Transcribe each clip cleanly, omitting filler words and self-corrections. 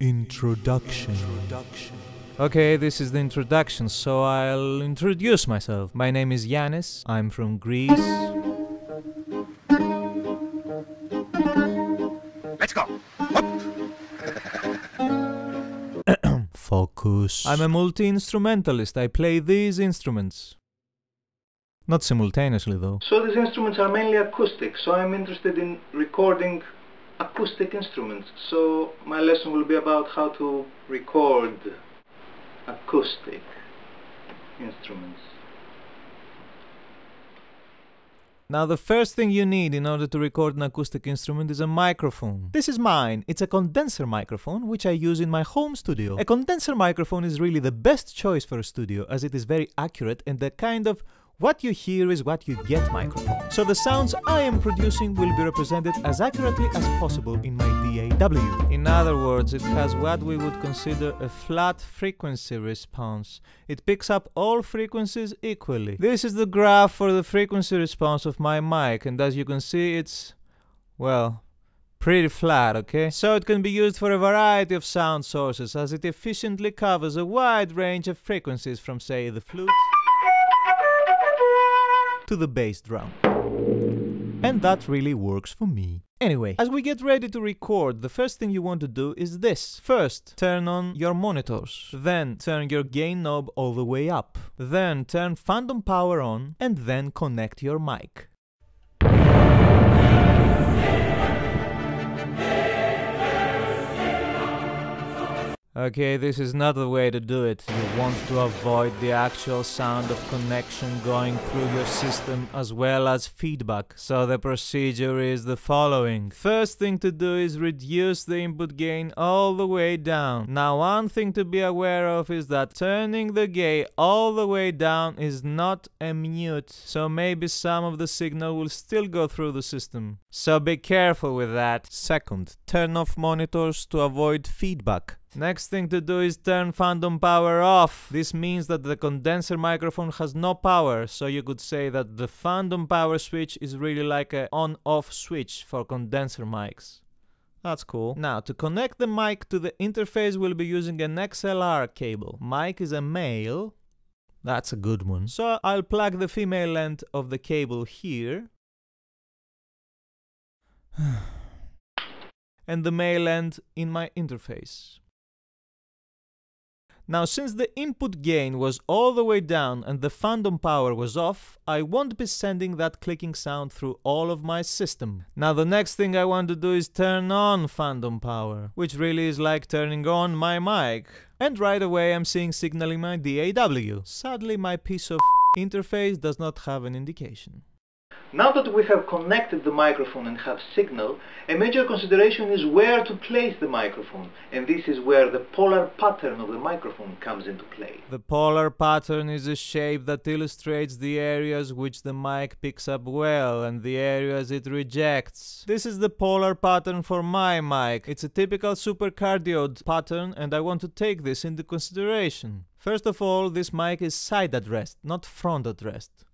Introduction. Okay, this is the introduction, so I'll introduce myself. My name is Yannis, I'm from Greece. Let's go! Focus. I'm a multi-instrumentalist, I play these instruments. Not simultaneously though. So these instruments are mainly acoustic, so I'm interested in recording acoustic instruments. So my lesson will be about how to record acoustic instruments. Now the first thing you need in order to record an acoustic instrument is a microphone. This is mine. It's a condenser microphone which I use in my home studio. A condenser microphone is really the best choice for a studio as it is very accurate and the kind of what you hear is what you get microphone. So the sounds I am producing will be represented as accurately as possible in my DAW. In other words, it has what we would consider a flat frequency response. It picks up all frequencies equally. This is the graph for the frequency response of my mic, and as you can see it's, well, pretty flat, okay? So it can be used for a variety of sound sources as it efficiently covers a wide range of frequencies from, say, the flute to the bass drum. And that really works for me. Anyway, as we get ready to record, the first thing you want to do is this. First, turn on your monitors. Then, turn your gain knob all the way up. Then, turn phantom power on, and then connect your mic. Okay, this is not the way to do it. You want to avoid the actual sound of connection going through your system as well as feedback. So the procedure is the following. First thing to do is reduce the input gain all the way down. Now one thing to be aware of is that turning the gain all the way down is not a mute. So maybe some of the signal will still go through the system. So be careful with that. Second, turn off monitors to avoid feedback. Next thing to do is turn phantom power off. This means that the condenser microphone has no power, so you could say that the phantom power switch is really like an on-off switch for condenser mics. That's cool. Now, to connect the mic to the interface, we'll be using an XLR cable. Mic is a male. That's a good one. So I'll plug the female end of the cable here. And the male end in my interface. Now, since the input gain was all the way down and the phantom power was off, I won't be sending that clicking sound through all of my system. Now, the next thing I want to do is turn on phantom power, which really is like turning on my mic. And right away I'm seeing signal in my DAW. Sadly, my piece of interface does not have an indication. Now that we have connected the microphone and have signal, a major consideration is where to place the microphone, and this is where the polar pattern of the microphone comes into play. The polar pattern is a shape that illustrates the areas which the mic picks up well and the areas it rejects. This is the polar pattern for my mic. It's a typical supercardioid pattern, and I want to take this into consideration. First of all, this mic is side addressed, not front addressed.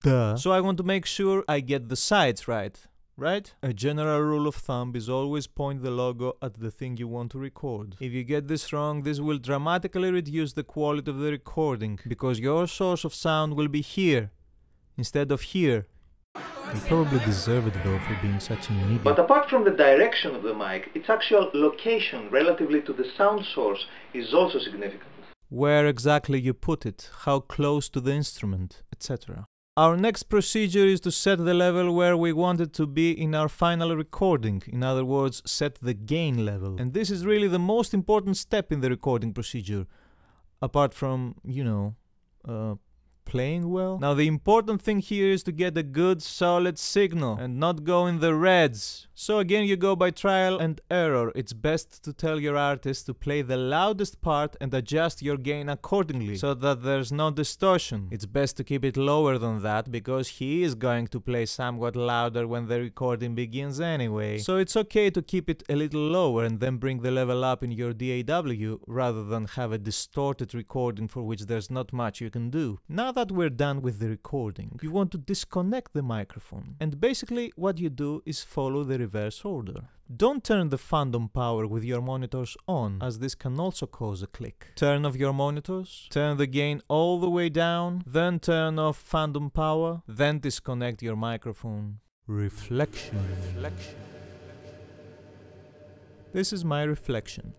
Duh. So I want to make sure I get the sides right? A general rule of thumb is always point the logo at the thing you want to record. If you get this wrong, this will dramatically reduce the quality of the recording, because your source of sound will be here, instead of here. You probably deserve it though for being such an idiot. But apart from the direction of the mic, its actual location relatively to the sound source is also significant. Where exactly you put it, how close to the instrument, etc. Our next procedure is to set the level where we want it to be in our final recording. In other words, set the gain level. And this is really the most important step in the recording procedure. Apart from, you know, playing well. Now the important thing here is to get a good solid signal and not go in the reds. So again you go by trial and error. It's best to tell your artist to play the loudest part and adjust your gain accordingly so that there's no distortion. It's best to keep it lower than that because he is going to play somewhat louder when the recording begins anyway. So it's okay to keep it a little lower and then bring the level up in your DAW rather than have a distorted recording for which there's not much you can do. Now Now that we're done with the recording, you want to disconnect the microphone. And basically what you do is follow the reverse order. Don't turn the phantom power with your monitors on, as this can also cause a click. Turn off your monitors, turn the gain all the way down, then turn off phantom power, then disconnect your microphone. Reflection. This is my reflection.